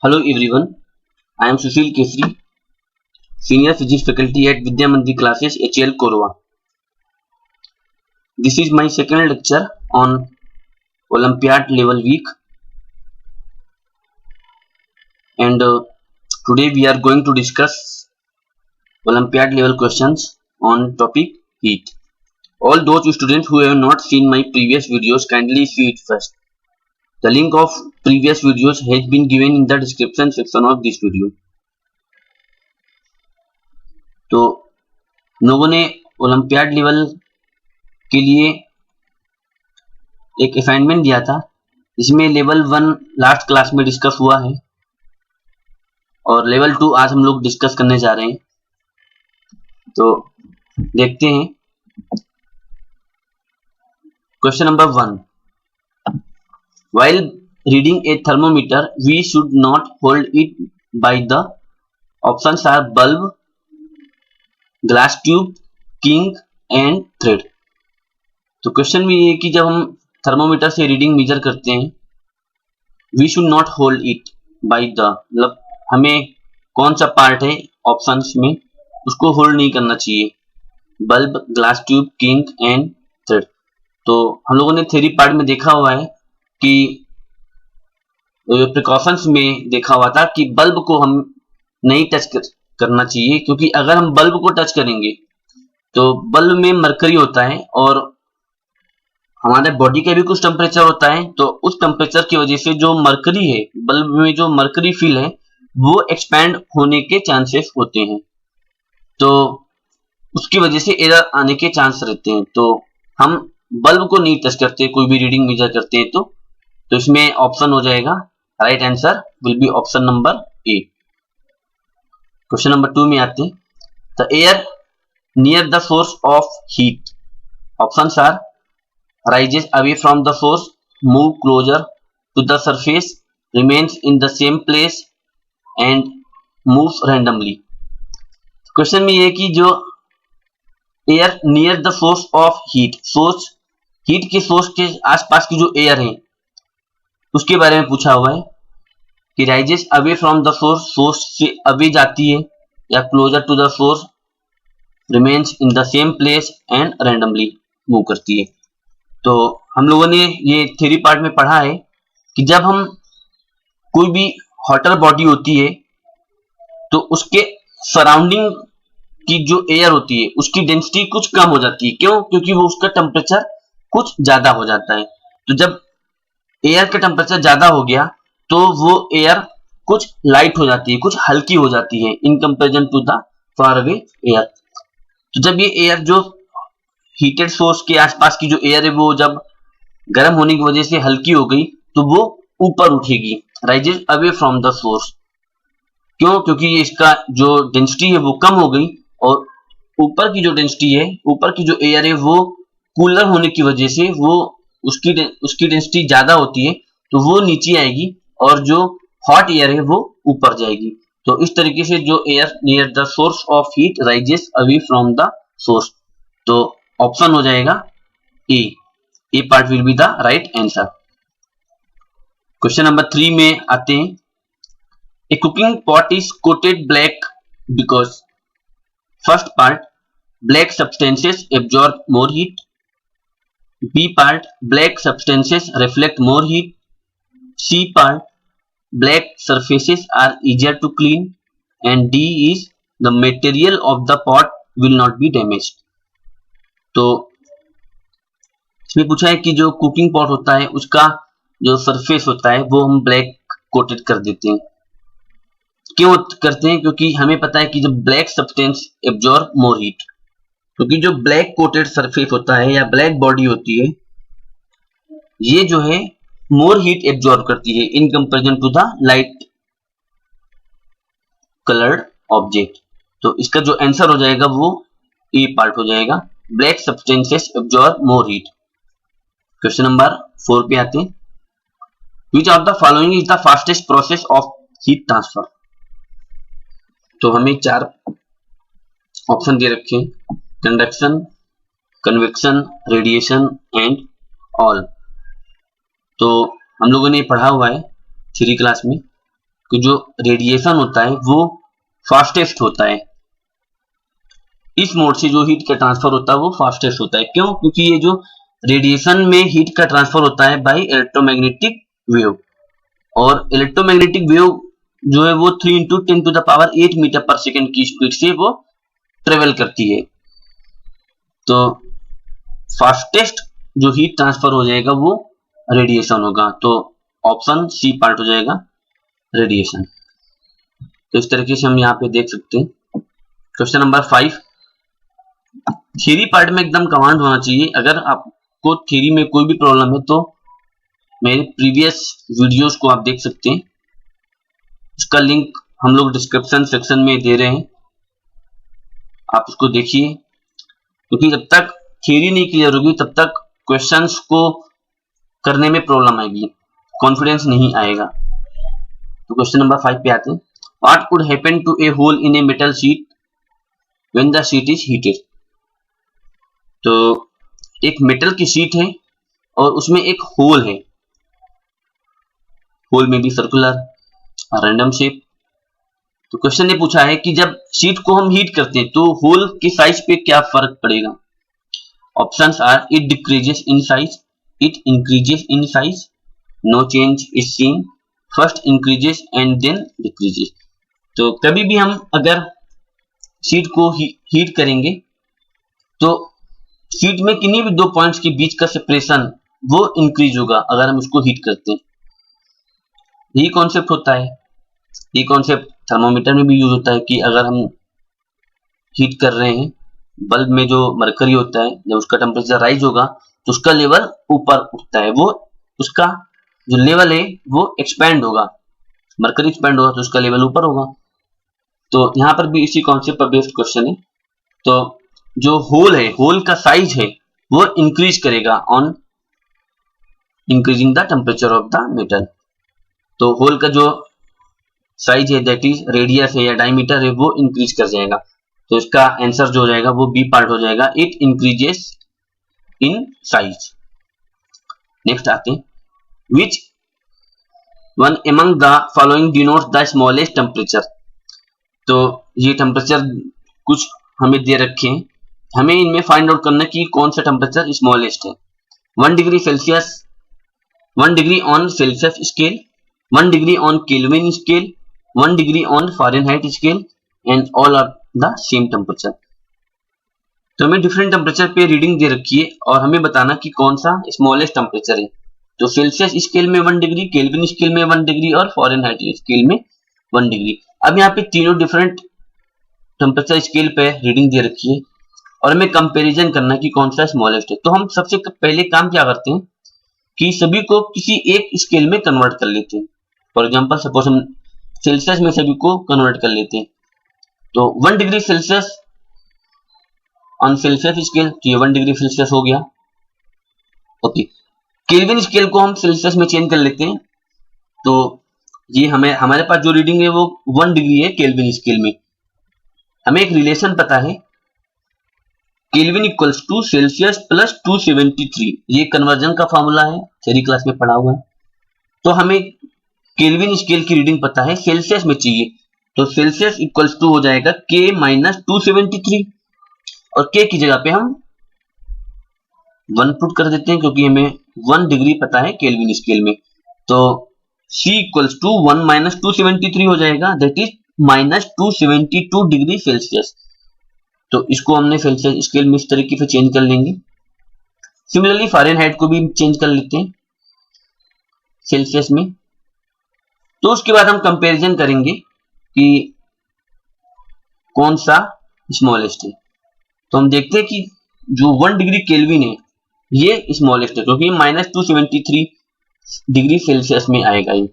Hello everyone, I am Sushil Kesri, Senior Physics Faculty at Vidya Mandir Classes HL Korwa. This is my second lecture on Olympiad Level Week, and today we are going to discuss Olympiad level questions on topic heat. All those students who have not seen my previous videos, kindly see it first. The link of previous videos has been given in the description section of this video. तो लोगों ने olympiad level के लिए एक assignment दिया था, इसमें level 1 last class में डिस्कस हुआ है और लेवल 2 आज हम लोग डिस्कस करने जा रहे हैं। तो देखते हैं question number 1। While reading a thermometer, we should not hold it by the options are bulb, glass tube, king and thread। तो क्वेश्चन में ये है कि जब हम थर्मोमीटर से रीडिंग मेजर करते हैं, we should not hold it by the, मतलब हमें कौन सा पार्ट है ऑप्शंस में उसको होल्ड नहीं करना चाहिए, bulb, glass tube, king and thread. तो हम लोगों ने थ्योरी पार्ट में देखा हुआ है कि प्रिकॉशंस में देखा हुआ था कि बल्ब को हम नहीं टच करना चाहिए, क्योंकि अगर हम बल्ब को टच करेंगे तो बल्ब में मरकरी होता है और हमारे बॉडी का भी कुछ टेम्परेचर होता है। तो उस टेम्परेचर की वजह से जो मरकरी है, बल्ब में जो मरकरी फील है वो एक्सपैंड होने के चांसेस होते हैं, तो उसकी वजह से एरर आने के चांस रहते हैं। तो हम बल्ब को नहीं टच करते कोई भी रीडिंग मेजर करते हैं। तो इसमें ऑप्शन हो जाएगा, right answer will be option number A. Question number 2 में आते हैं। The air near the source of heat, options are rises away from the source, move closer to the surface, remains in the same place and moves randomly। Question में ये कि जो air near the source of heat, source heat के source के आसपास की जो air है उसके बारे में पूछा हुआ है कि rises away from the source, source से अवे जाती है या closer to the source, remains in the same place and randomly move करती है। तो हम लोगों ने ये थ्योरी पार्ट में पढ़ा है कि जब हम कोई भी हॉटर बॉडी होती है तो उसके सराउंडिंग की जो एयर होती है उसकी डेंसिटी कुछ कम हो जाती है। क्यों? क्योंकि वो उसका टेम्परेचर कुछ ज्यादा हो जाता है। तो जब एयर का टेम्परेचर ज्यादा हो गया तो वो एयर कुछ लाइट हो जाती है, कुछ हल्की हो जाती है in comparison to the far away air. तो जब ये एयर जो हीटेड सोर्स के आसपास की जो एयर है वो जब गर्म होने की वजह से हल्की हो गई तो वो ऊपर उठेगी, rises away from the source. क्यों? क्योंकि इसका जो डेंसिटी है वो कम हो गई और ऊपर की जो डेंसिटी है, ऊपर की जो एयर है वो कूलर होने की वजह से वो उसकी डेंसिटी ज्यादा होती है, तो वो नीचे आएगी और जो हॉट एयर है वो ऊपर जाएगी। तो इस तरीके से जो air near the source of heat rises away from the source. तो ऑप्शन हो जाएगा A part will be the right answer. Question number 3 में आते हैं। A cooking pot is coated black because, first part black substances absorb more heat, B part black substances reflect more heat, C part black surfaces are easier to clean, and D is the material of the pot will not be damaged। तो इसमें पूछा है कि जो cooking pot होता है उसका जो सरफेस होता है वो हम ब्लैक कोटेड कर देते हैं। क्यों करते हैं? क्योंकि हमें पता है कि जब black substance absorb more heat, क्योंकि जो ब्लैक कोटेड सरफेस होता है या ब्लैक बॉडी होती है ये जो है मोर हीट एब्जॉर्ब करती है in comparison to the light coloured object. तो इसका जो आंसर हो जाएगा वो ए पार्ट हो जाएगा, black substances absorb more heat. Question number 4 पे आते हैं। Which of the following is the fastest process of heat transfer. तो हमें 4 ऑप्शन दे रखे हैं, conduction, convection, radiation and all. तो हम लोगों ने पढ़ा हुआ है 3 क्लास में कि जो रेडिएशन होता है वो फास्टेस्ट होता है। इस मोड से जो हीट का ट्रांसफर होता है वो फास्टेस्ट होता है। क्यों? क्योंकि ये जो रेडिएशन में हीट का ट्रांसफर होता है बाय इलेक्ट्रोमैग्नेटिक वेव, और इलेक्ट्रोमैग्नेटिक वेव जो है वो 3 × 10⁸ मीटर पर सेकेंड की स्पीड से वो ट्रेवल करती है। तो फास्टेस्ट जो हीट ट्रांसफर हो जाएगा वो रेडिएशन होगा। तो ऑप्शन सी पार्ट हो जाएगा रेडिएशन। तो इस तरीके से हम यहाँ पे देख सकते हैं। क्वेश्चन नंबर 5, थ्योरी पार्ट में एकदम कमांड होना चाहिए। अगर आपको थ्योरी में कोई भी प्रॉब्लम है तो मेरे प्रीवियस वीडियोस को आप देख सकते हैं। इसका लिंक हम लोग डिस्क्रिप्शन सेक्शन में दे रहे हैं, आप उसको देखिए, क्योंकि जब तक थ्योरी नहीं क्लियर होगी तब तक क्वेश्चंस को करने में प्रॉब्लम आएगी, कॉन्फिडेंस नहीं आएगा। तो क्वेश्चन नंबर 5 पे आते हैं। What would happen to a hole in a metal sheet when the sheet is heated. तो एक मेटल की शीट है और उसमें एक होल है, होल में भी सर्कुलर रैंडम शेप। तो क्वेश्चन ने पूछा है कि जब शीट को हम हीट करते हैं तो होल के साइज पे क्या फर्क पड़ेगा। Options are it decreases in size, it increases in size, no change is seen, first increases and then decreases. तो कभी भी हम अगर शीट को हीट करेंगे तो शीट में किन्हीं भी दो पॉइंट्स के बीच का सेपरेशन वो इंक्रीज होगा अगर हम उसको हीट करते हैं। यही कॉन्सेप्ट होता है। ये कॉन्सेप्ट थर्मोमीटर में भी यूज होता है कि अगर हम हीट कर रहे हैं, बल्ब में जो मरकरी होता है जब उसका टेम्परेचर राइज होगा तो उसका लेवल ऊपर उठता है, वो उसका जो लेवल है वो एक्सपैंड होगा, मरकरी एक्सपैंड होगा तो उसका लेवल ऊपर होगा। तो यहाँ पर भी इसी कॉन्सेप्ट पर बेस्ड क्वेश्चन है। तो जो होल है, होल का साइज है वो इंक्रीज करेगा on increasing the temperature of the metal. तो होल का जो साइज है दैट इज रेडियस है या डायमीटर है वो इंक्रीज कर जाएगा। तो इसका आंसर जो हो जाएगा वो बी पार्ट हो जाएगा, it increases in size. Next आते हैं, which one among the following denotes the smallest temperature. तो ये टेम्परेचर कुछ हमें दे रखे हैं, हमें इनमें फाइंड आउट करना कि कौन सा टेम्परेचर स्मॉलेस्ट है। 1 degree Celsius, 1 degree on Celsius scale, 1 degree on Kelvin scale, 1 degree on Fahrenheit scale, and all are the same temperature. तो हमें डिफरेंट टेम्परेचर पे रीडिंग दे रखी है और हमें बताना कि कौन सा स्मॉलेस्ट टेम्परेचर है। तो सेल्सियस स्केल में 1 डिग्री, केल्विन स्केल में 1 डिग्री और फ़ारेनहाइट स्केल में 1 डिग्री। अब यहाँ पे तीनों डिफरेंट टेम्परेचर स्केल पे रीडिंग दे रखी है और हमें कंपैरिजन करना कि कौन सा स्मॉलेस्ट है। तो हम सबसे पहले काम क्या करते हैं कि सभी को किसी एक स्केल में कन्वर्ट कर लेते हैं। फॉर एग्जांपल सपोज हम सेल्सियस में सभी को कन्वर्ट कर लेते हैं। तो 1 degree Celsius on Celsius scale, तो ये 1 डिग्री सेल्सियस हो गया। ओके, केल्विन स्केल को हम सेल्सियस में चेंज कर लेते हैं। तो ये हमारे पास जो रीडिंग है वो 1 डिग्री है केल्विन स्केल में। हमें एक रिलेशन पता है, Kelvin equals to Celsius plus 273। ये कन्वर्जन का फॉर्मूला है, थ्योरी क्लास में पढ़ा हुआ है। तो हमें केल्विन स्केल की रीडिंग पता है, सेल्सियस में चाहिए। तो सेल्सियस इक्वल्स टू हो जाएगा K माइनस 273 और K की जगह पे हम 1 पुट कर देते हैं क्योंकि हमें 1 डिग्री पता है केल्विन स्केल में। तो C इक्वल्स टू 1 माइनस 273 हो जाएगा, that is minus 272 degree Celsius. तो इसको हमने सेल्सियस स्केल में इस तरीके से चेंज कर लेंगे। सिमिलरली फ़ारेनहाइट को भी चेंज कर लेते हैं सेल्सियस में। तो उसके बाद हम कंपैरिजन करेंगे कि कौन सा स्मॉलेस्ट है। तो हम देखते हैं कि जो 1 डिग्री केल्विन है ये स्मॉलेस्ट है क्योंकि माइनस 273 डिग्री सेल्सियस में आएगा ये,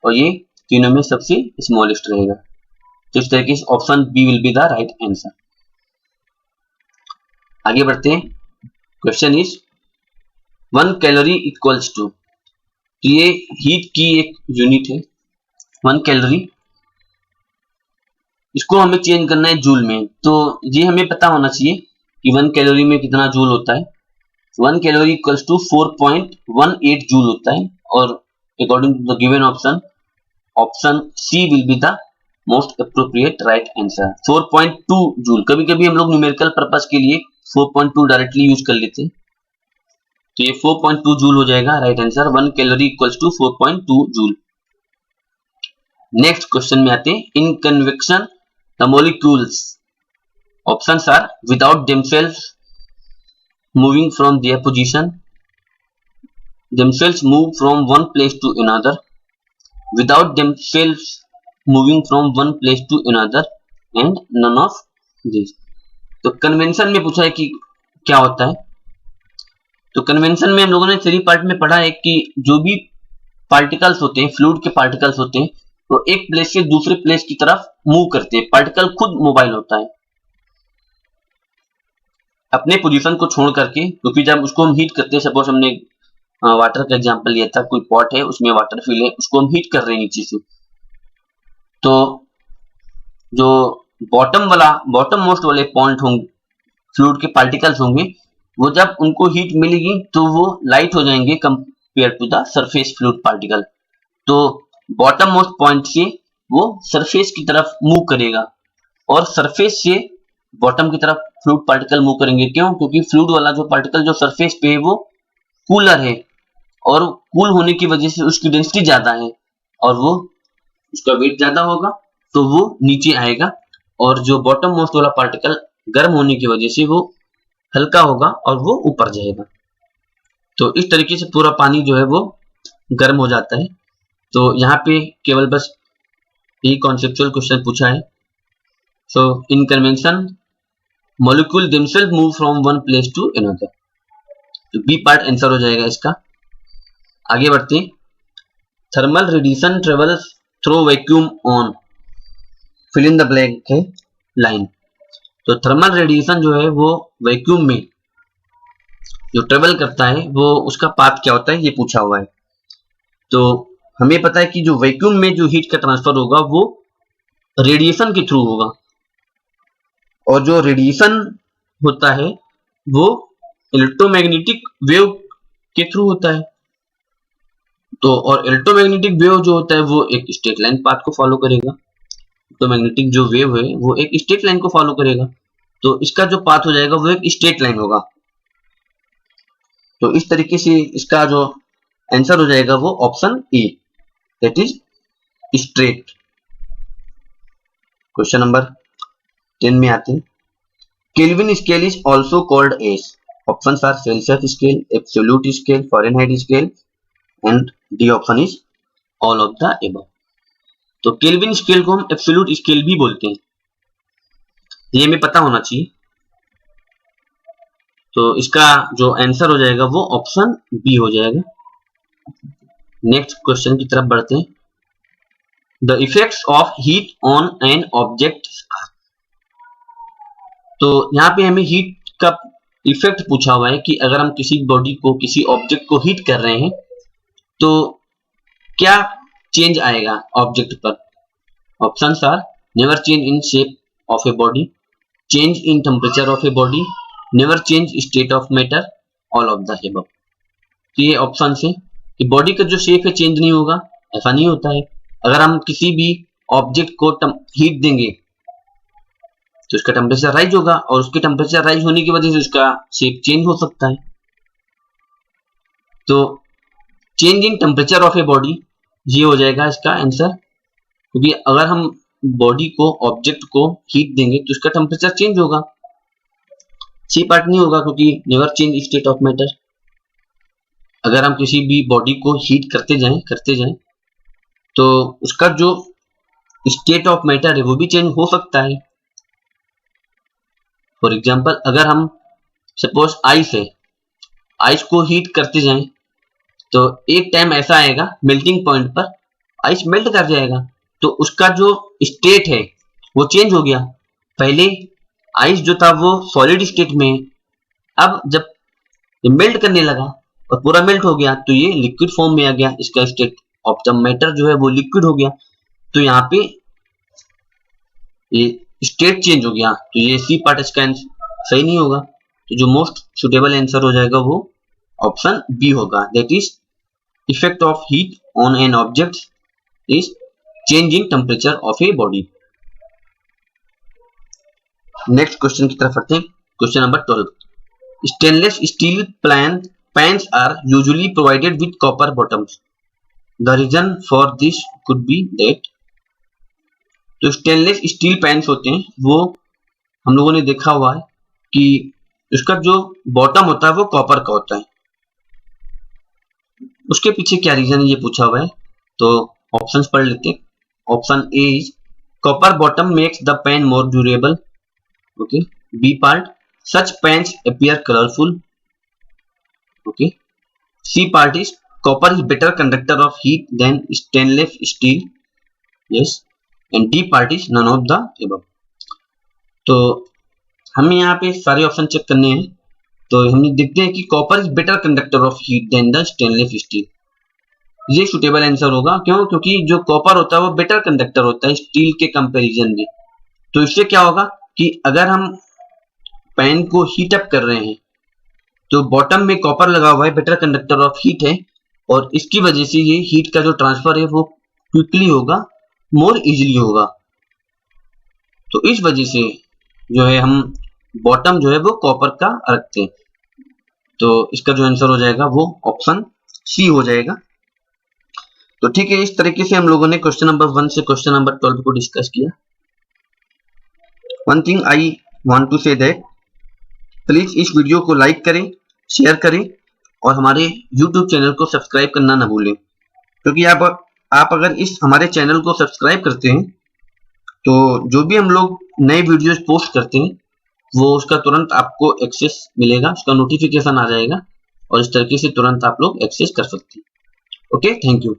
और ये तीनों में सबसे स्मॉलेस्ट रहेगा। तो इस तरीके से option B will be the right answer. आगे बढ़ते हैं। Question is 1 calorie equals to, तो ये हीट की एक यूनिट है 1 कैलोरी, इसको हमें चेंज करना है जूल में। तो ये हमें पता होना चाहिए कि 1 कैलोरी में कितना जूल होता है। 1 कैलोरी इक्वल्स टू 4.18 जूल होता है, और according to the given option option C will be the most appropriate right answer. 4.2 joule, कभी कभी हम लोग न्यूमेरिकल पर्पस के लिए 4.2 डायरेक्टली यूज कर लेते हैं, तो ये 4.2 जूल हो जाएगा right answer. 1 calorie equals to 4.2 joule. Next question में आते हैं, in convection the molecules, options are without themselves moving from their position, themselves move from one place to another, without themselves moving from one place to another, and none of these। तो convention में पूछा है कि क्या होता है। तो convention में हम लोगों ने 3 पार्ट में पढ़ा है कि जो भी पार्टिकल्स होते हैं, फ्लूइड के पार्टिकल्स होते हैं, तो एक प्लेस से दूसरे प्लेस की तरफ मूव करते हैं। पार्टिकल खुद मोबाइल होता है अपने पोजीशन को छोड़ करके, क्योंकि जब उसको हम हीट करते हैं, सपोज हमने वाटर का एग्जांपल लिया था, कोई पॉट है उसमें वाटर फिल है, उसको हम हीट कर रहे हैं नीचे से, तो जो बॉटम मोस्ट वाले पॉइंट होंगे, फ्लूइड के पार्टिकल्स होंगे, वो जब उनको हीट मिलेगी तो वो लाइट हो जाएंगे compare to the surface fluid particle. तो बॉटम मोस्ट पॉइंट से वो सरफेस की तरफ मूव करेगा और सरफेस से बॉटम की तरफ फ्लूइड पार्टिकल मूव करेंगे। क्यों? क्योंकि फ्लूइड वाला जो पार्टिकल जो सरफेस पे है वो कूलर है और कूल होने की वजह से उसकी डेंसिटी ज्यादा है और वो उसका वेट ज्यादा होगा, तो वो नीचे आएगा, और जो बॉटम मोस्ट वाला पार्टिकल गर्म होने की वजह से वो हल्का होगा और वो ऊपर जाएगा। तो इस तरीके से पूरा पानी जो है वो गर्म हो जाता है। तो यहाँ पे केवल बस यही कॉन्सेप्चुअल क्वेश्चन पूछा है। So in convention molecule themself move from one place to another, तो बी पार्ट आंसर हो जाएगा इसका। आगे बढ़ते हैं, thermal radiation travels through vacuum on, fill in the blank है लाइन। तो थर्मल रेडिएशन जो है वो वैक्यूम में जो ट्रेवल करता है वो उसका पाथ क्या होता है, ये पूछा हुआ है। तो हमें पता है कि जो वैक्यूम में जो हीट का ट्रांसफर होगा वो रेडिएशन के थ्रू होगा, और जो रेडिएशन होता है वो इलेक्ट्रोमैग्नेटिक वेव के थ्रू होता है। तो और इलेक्ट्रोमैग्नेटिक वेव जो होता है वो एक स्ट्रेट लाइन पाथ को फॉलो करेगा। इलेक्ट्रोमैग्नेटिक जो वेव है वो एक स्ट्रेट लाइन को फॉलो करेगा, तो इसका जो पाथ हो जाएगा वो एक स्ट्रेट लाइन होगा। तो इस तरीके से इसका जो आंसर हो जाएगा वो option A, that is straight. Question number 10 में आते हैं, Kelvin scale is also called as, options are Celsius scale, absolute scale, Fahrenheit scale, and D option is all of the above. तो केल्विन स्केल को हम absolute scale भी बोलते हैं, ये हमें पता होना चाहिए। तो इसका जो आंसर हो जाएगा वो ऑप्शन बी हो जाएगा। नेक्स्ट क्वेश्चन की तरफ बढ़ते हैं, the effects of heat on an object. तो यहाँ पे हमें हीट का इफेक्ट पूछा हुआ है कि अगर हम किसी बॉडी को, किसी ऑब्जेक्ट को हीट कर रहे हैं तो क्या चेंज आएगा ऑब्जेक्ट पर। Options are never change in shape of a body, change in temperature of a body, never change state of matter, all of the above. तो ये ऑप्शन है कि बॉडी का जो शेप है चेंज नहीं होगा, ऐसा नहीं होता है। अगर हम किसी भी ऑब्जेक्ट को हीट देंगे तो उसका टेम्परेचर राइज होगा, और उसके टेम्परेचर राइज होने की वजह से उसका शेप चेंज हो सकता है। तो change in temperature of a body ये हो जाएगा इसका आंसर, क्योंकि अगर हम बॉडी को, ऑब्जेक्ट को हीट देंगे तो उसका टेम्परेचर चेंज होगा, सी पार्ट नहीं होगा, क्योंकि never change state of matter. अगर हम किसी भी बॉडी को हीट करते जाएं तो उसका जो स्टेट ऑफ मैटर है वो भी चेंज हो सकता है। फॉर एग्जाम्पल, अगर हम सपोज आइस है, आइस को हीट करते जाएं तो एक टाइम ऐसा आएगा मेल्टिंग पॉइंट पर आइस मेल्ट कर जाएगा, तो उसका जो स्टेट है वो चेंज हो गया। पहले आइस जो था वो सॉलिड स्टेट में, अब जब ये मेल्ट करने लगा और पूरा मेल्ट हो गया तो ये लिक्विड फॉर्म में आ गया, इसका स्टेट ऑफ द मैटर जो है वो लिक्विड हो गया। तो यहाँ पे ये स्टेट चेंज हो गया, तो ये सी पार्ट इसका सही नहीं होगा। तो जो मोस्ट सुटेबल आंसर हो जाएगा वो ऑप्शन बी होगा, that is effect of heat on an object is change in temperature of a body. Next question की तरफ बढ़ते हैं। Question number 12, stainless steel pans are usually provided with copper bottoms. The reason for this could be that, तो stainless steel पैंस होते हैं वो हम लोगों ने देखा हुआ है कि उसका जो बॉटम होता है वो कॉपर का होता है। उसके पीछे क्या रीजन है ये पूछा हुआ है, तो ऑप्शंस पढ़ लेते हैं। Option A is copper bottom makes the pan more durable. Okay. B part, such pans appear colourful. Okay. C part is copper is better conductor of heat than stainless steel. Yes. And D part is none of the above. तो हमें यहाँ पे सारे option check करने हैं, तो हम देखते हैं कि copper is better conductor of heat than the stainless steel. ये सुटेबल आंसर होगा। क्यों? क्योंकि जो कॉपर होता है वो बेटर कंडक्टर होता है स्टील के कंपैरिजन में। तो इससे क्या होगा कि अगर हम पेन को हीट अप कर रहे हैं तो बॉटम में कॉपर लगा हुआ है, बेटर कंडक्टर ऑफ हीट है, और इसकी वजह से ये हीट का जो ट्रांसफर है वो क्विकली होगा, मोर इजीली होगा। तो इस वजह से जो है हम बॉटम जो है वो कॉपर का रखते हैं। तो इसका जो आंसर हो जाएगा वो ऑप्शन सी हो जाएगा। तो ठीक है, इस तरीके से हम लोगों ने क्वेश्चन नंबर 1 से क्वेश्चन नंबर 12 को डिस्कस किया। One thing I want to say that please इस वीडियो को लाइक करें, शेयर करें और हमारे YouTube चैनल को सब्सक्राइब करना ना भूलें, क्योंकि आप अगर इस हमारे चैनल को सब्सक्राइब करते हैं तो जो भी हम लोग नए वीडियोस पोस्ट करते हैं वो उसका तुरंत आपको एक्सेस मिलेगा, उसका नोटिफिकेशन आ जाएगा और इस तरीके से तुरंत आप लोग एक्सेस कर सकते हैं। Okay, thank you.